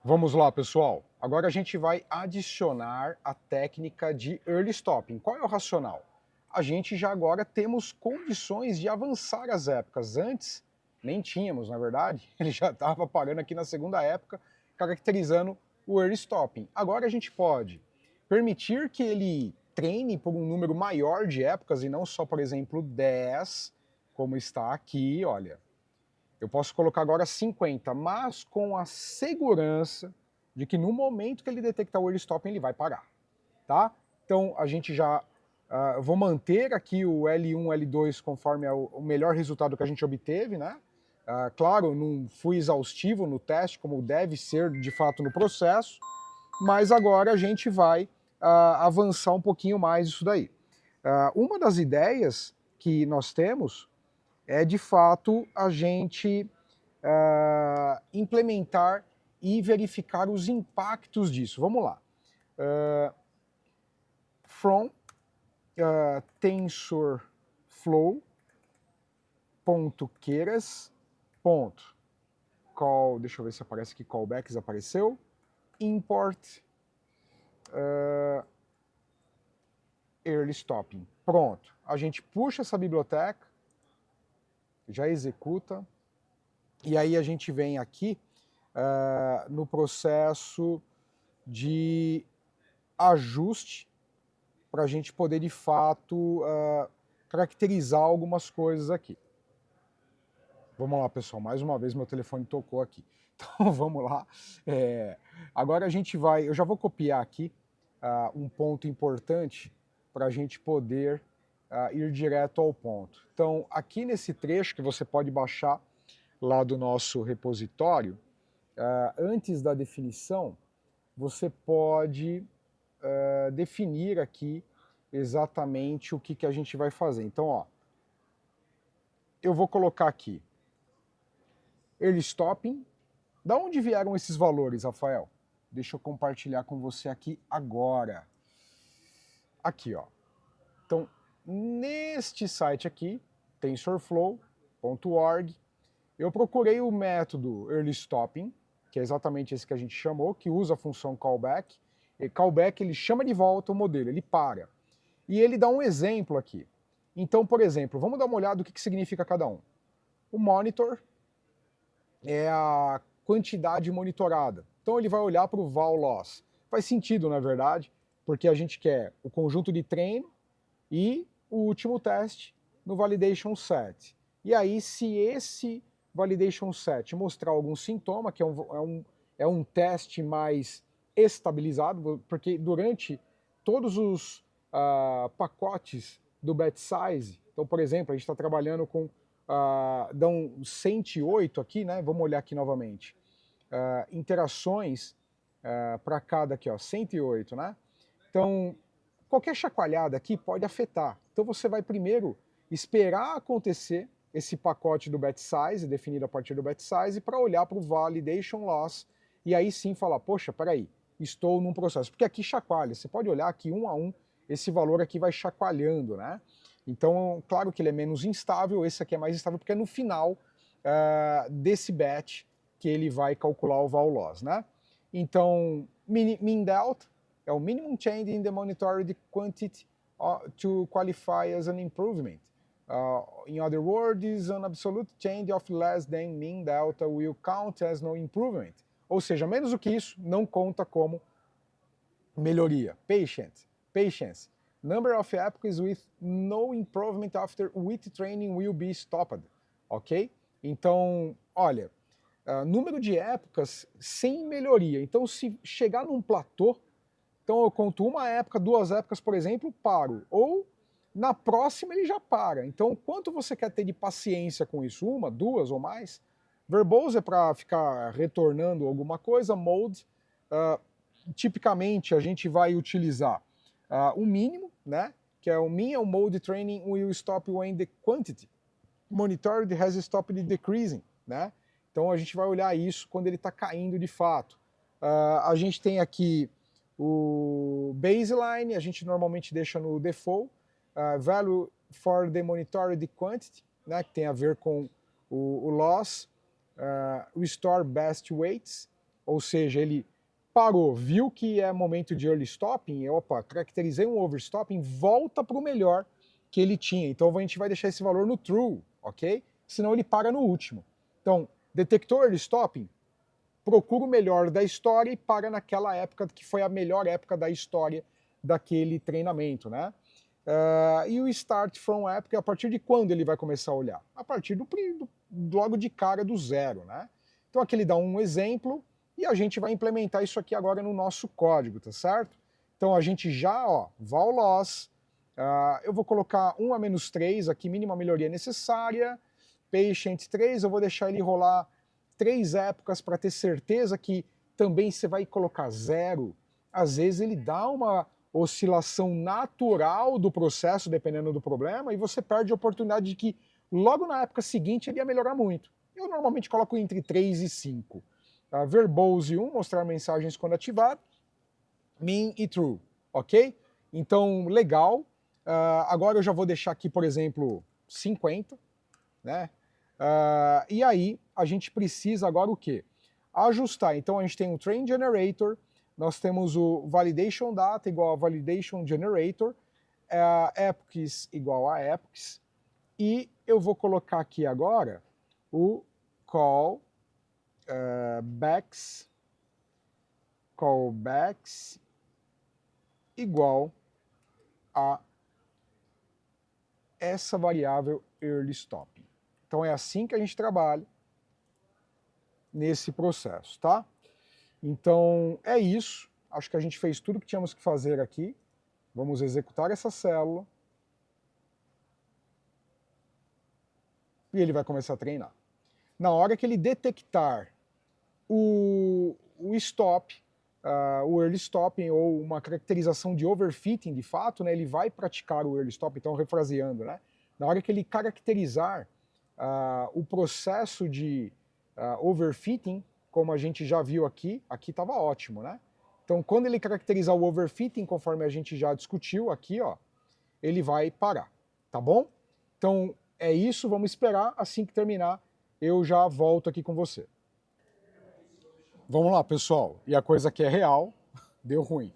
Vamos lá, pessoal. Agora a gente vai adicionar a técnica de early stopping. Qual é o racional? A gente já agora temos condições de avançar as épocas. Antes, nem tínhamos, na verdade. Ele já estava parando aqui na segunda época, caracterizando o early stopping. Agora a gente pode permitir que ele treine por um número maior de épocas e não só, por exemplo, 10, como está aqui, olha. Eu posso colocar agora 50, mas com a segurança de que no momento que ele detectar o early stopping, ele vai parar, tá? Então a gente já vou manter aqui o L1, L2 conforme é o melhor resultado que a gente obteve, né? Claro, não fui exaustivo no teste, como deve ser de fato no processo, mas agora a gente vai avançar um pouquinho mais isso daí. Uma das ideias que nós temos é de fato a gente implementar e verificar os impactos disso. Vamos lá. From TensorFlow.Keras.call, deixa eu ver se aparece aqui, callbacks apareceu, import early stopping. Pronto. A gente puxa essa biblioteca, já executa, e aí a gente vem aqui no processo de ajuste para a gente poder de fato caracterizar algumas coisas aqui. Vamos lá, pessoal, mais uma vez meu telefone tocou aqui. Então vamos lá. Agora a gente vai, eu já vou copiar aqui um ponto importante para a gente poder ir direto ao ponto. Então aqui nesse trecho que você pode baixar lá do nosso repositório, antes da definição, você pode definir aqui exatamente o que a gente vai fazer. Então, ó, eu vou colocar aqui early stopping. Da onde vieram esses valores, Rafael? Deixa eu compartilhar com você aqui agora. Aqui, ó. Então, neste site aqui, tensorflow.org, eu procurei o método early stopping, que é exatamente esse que a gente chamou, que usa a função callback. E callback, ele chama de volta o modelo, ele para. E ele dá um exemplo aqui. Então, por exemplo, vamos dar uma olhada do que significa cada um. O monitor é a quantidade monitorada. Então ele vai olhar para o val loss. Faz sentido, na verdade, porque a gente quer o conjunto de treino e o último teste no validation set. E aí, se esse validation set mostrar algum sintoma, que é um teste mais estabilizado, porque durante todos os pacotes do batch size, então, por exemplo, a gente está trabalhando com dão 108 aqui, né? Vamos olhar aqui novamente. Interações para cada aqui, ó, 108, né? Então, qualquer chacoalhada aqui pode afetar. Então você vai primeiro esperar acontecer esse pacote do batch size, definido a partir do batch size, para olhar para o validation loss e aí sim falar, poxa, peraí, estou num processo. Porque aqui chacoalha, você pode olhar aqui um a um, esse valor aqui vai chacoalhando, né? Então, claro que ele é menos instável, esse aqui é mais instável, porque é no final desse batch que ele vai calcular o val loss, né? Então, min delta é o minimum change in the monitored quantity to qualify as an improvement. In other words, an absolute change of less than mean delta will count as no improvement. Ou seja, menos do que isso não conta como melhoria. Patience. Number of epochs with no improvement after WIT training will be stopped. Ok? Então, olha, número de épocas sem melhoria. Então, se chegar num platô, então eu conto uma época, duas épocas, por exemplo, paro. Ou na próxima ele já para. Então, quanto você quer ter de paciência com isso? Uma, duas ou mais? Verbose é para ficar retornando alguma coisa. Mode, tipicamente a gente vai utilizar o mínimo, né? Que é o min, é o mode training will stop when the quantity monitored has stopped decreasing, né? Então a gente vai olhar isso quando ele está caindo de fato. A gente tem aqui o baseline, a gente normalmente deixa no default, value for the monitored quantity, né, que tem a ver com o loss, restore best weights, ou seja, ele parou, viu que é momento de early stopping, opa, caracterizei um overstopping, volta para o melhor que ele tinha. Então a gente vai deixar esse valor no true, ok? Senão ele para no último. Então, detectou early stopping, procura o melhor da história e para naquela época que foi a melhor época da história daquele treinamento, né? E o Start from Epic, a partir de quando ele vai começar a olhar? A partir logo de cara do zero, né? Então aqui ele dá um exemplo e a gente vai implementar isso aqui agora no nosso código, tá certo? Então a gente já, ó, val loss, eu vou colocar 1 a menos 3 aqui, mínima melhoria necessária, patient 3, eu vou deixar ele rolar 3 épocas para ter certeza que também você vai colocar 0. Às vezes ele dá uma oscilação natural do processo, dependendo do problema, e você perde a oportunidade de que logo na época seguinte ele ia melhorar muito. Eu normalmente coloco entre 3 e 5. Verbose 1, mostrar mensagens quando ativado, min e true, ok? Então, legal. Agora eu já vou deixar aqui, por exemplo, 50, né? E aí a gente precisa agora o quê? Ajustar. Então a gente tem o train generator, nós temos o validation data igual a validation generator, epochs igual a epochs, e eu vou colocar aqui agora o callbacks igual a essa variável early stop. Então é assim que a gente trabalha nesse processo, tá? Então é isso. Acho que a gente fez tudo que tínhamos que fazer aqui. Vamos executar essa célula. E ele vai começar a treinar. Na hora que ele detectar o stop, o early stopping ou uma caracterização de overfitting de fato, né, ele vai praticar o early stop, então refraseando, né? Na hora que ele caracterizar o processo de overfitting, como a gente já viu aqui estava ótimo, né? Então, quando ele caracterizar o overfitting, conforme a gente já discutiu aqui, ó, ele vai parar, tá bom? Então, é isso, vamos esperar, assim que terminar, eu já volto aqui com você. Vamos lá, pessoal, e a coisa que é real, deu ruim.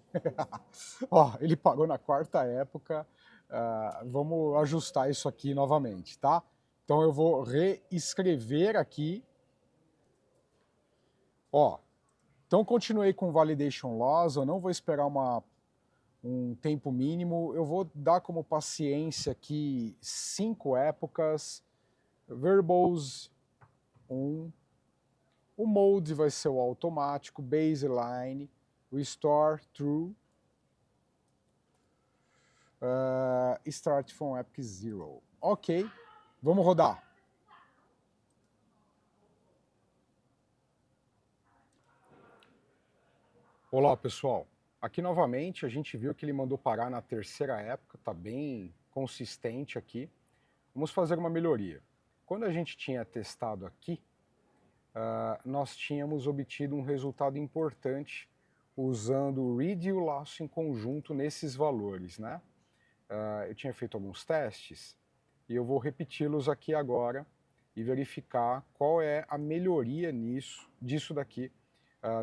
Ó, ele parou na quarta época, vamos ajustar isso aqui novamente, tá? Então eu vou reescrever aqui. Ó, então continuei com validation loss, eu não vou esperar um tempo mínimo, eu vou dar como paciência aqui 5 épocas, verbose 1, o mode vai ser o automático, baseline, restore true, start from epoch 0. Ok, vamos rodar. Olá, pessoal. Aqui novamente a gente viu que ele mandou parar na terceira época, tá bem consistente aqui. Vamos fazer uma melhoria. Quando a gente tinha testado aqui, nós tínhamos obtido um resultado importante usando o read e o laço em conjunto nesses valores, né? Eu tinha feito alguns testes e eu vou repeti-los aqui agora e verificar qual é a melhoria disso daqui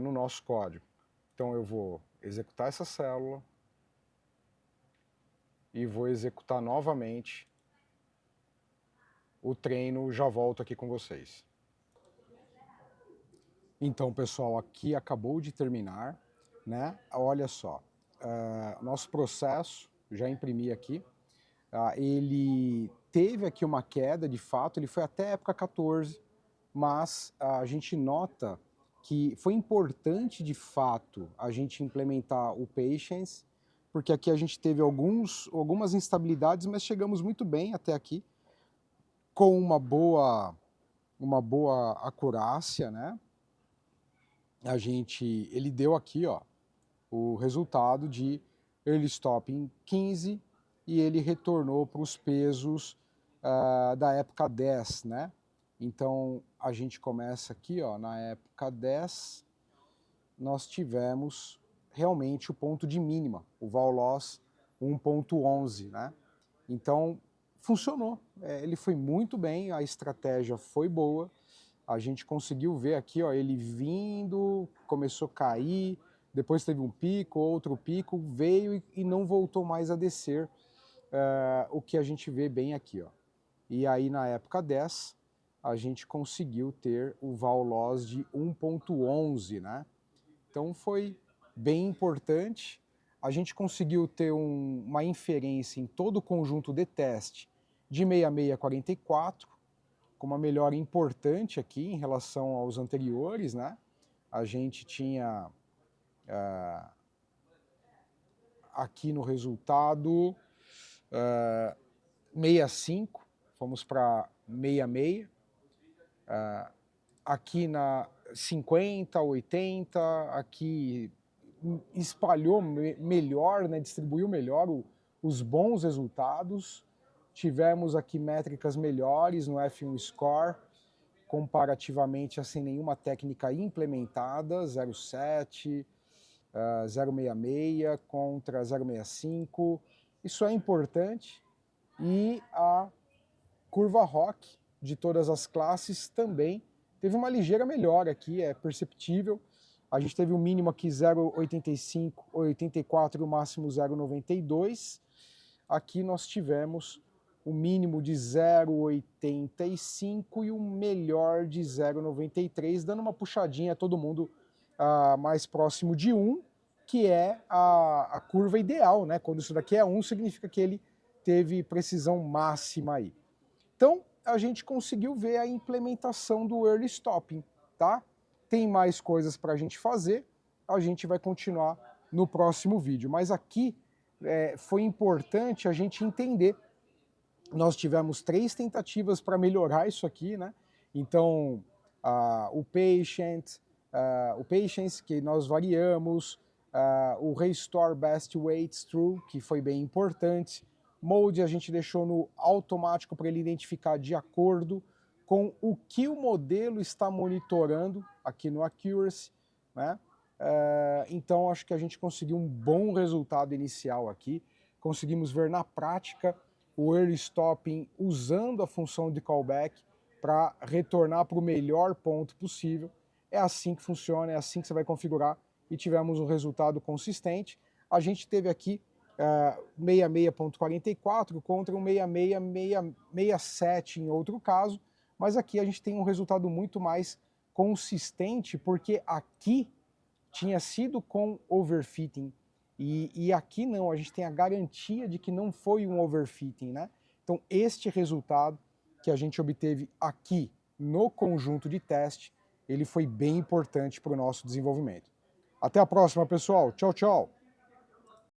no nosso código. Então eu vou executar essa célula e vou executar novamente o treino, já volto aqui com vocês. Então, pessoal, aqui acabou de terminar, né? Olha só, nosso processo, já imprimi aqui, ele teve aqui uma queda, de fato, ele foi até a época 14, mas a gente nota que foi importante, de fato, a gente implementar o Patience, porque aqui a gente teve algumas instabilidades, mas chegamos muito bem até aqui, com uma boa acurácia, né? Ele deu aqui, ó, o resultado de early stop em 15 e ele retornou para os pesos da época 10, né? Então a gente começa aqui, ó, na época 10, nós tivemos realmente o ponto de mínima, o val loss 1.11, né? Então funcionou, ele foi muito bem, a estratégia foi boa, a gente conseguiu ver aqui, ó, ele vindo, começou a cair, depois teve um pico, outro pico, veio e não voltou mais a descer, o que a gente vê bem aqui, ó. E aí na época 10, a gente conseguiu ter o vol loss de 1.11, né? Então foi bem importante. A gente conseguiu ter uma inferência em todo o conjunto de teste de 6644, com uma melhora importante aqui em relação aos anteriores, né? A gente tinha aqui no resultado 65, fomos para 66, aqui na 50, 80, aqui espalhou melhor, né, distribuiu melhor os bons resultados. Tivemos aqui métricas melhores no F1 Score, comparativamente a sem nenhuma técnica implementada, 0,7, 0,66 contra 0,65. Isso é importante. E a curva ROC de todas as classes também teve uma ligeira melhora aqui, é perceptível. A gente teve o mínimo aqui 0,85, 84 e o máximo 0,92. Aqui nós tivemos o mínimo de 0,85 e o melhor de 0,93, dando uma puxadinha a todo mundo mais próximo de 1, que é a curva ideal, né? Quando isso daqui é 1, significa que ele teve precisão máxima aí. Então, a gente conseguiu ver a implementação do Early Stopping, tá? Tem mais coisas para a gente fazer, a gente vai continuar no próximo vídeo. Mas aqui foi importante a gente entender. Nós tivemos 3 tentativas para melhorar isso aqui, né? Então, o Patience, que nós variamos, o Restore Best Weights True, que foi bem importante. Mode a gente deixou no automático para ele identificar de acordo com o que o modelo está monitorando aqui no Accuracy, né? Então acho que a gente conseguiu um bom resultado inicial aqui, conseguimos ver na prática o Early Stopping usando a função de callback para retornar para o melhor ponto possível. É assim que funciona, é assim que você vai configurar e tivemos um resultado consistente. A gente teve aqui 66.44 contra um 66.67 em outro caso, mas aqui a gente tem um resultado muito mais consistente, porque aqui tinha sido com overfitting, e aqui não, a gente tem a garantia de que não foi um overfitting, né? Então este resultado que a gente obteve aqui no conjunto de teste, ele foi bem importante para o nosso desenvolvimento. Até a próxima, pessoal. Tchau, tchau.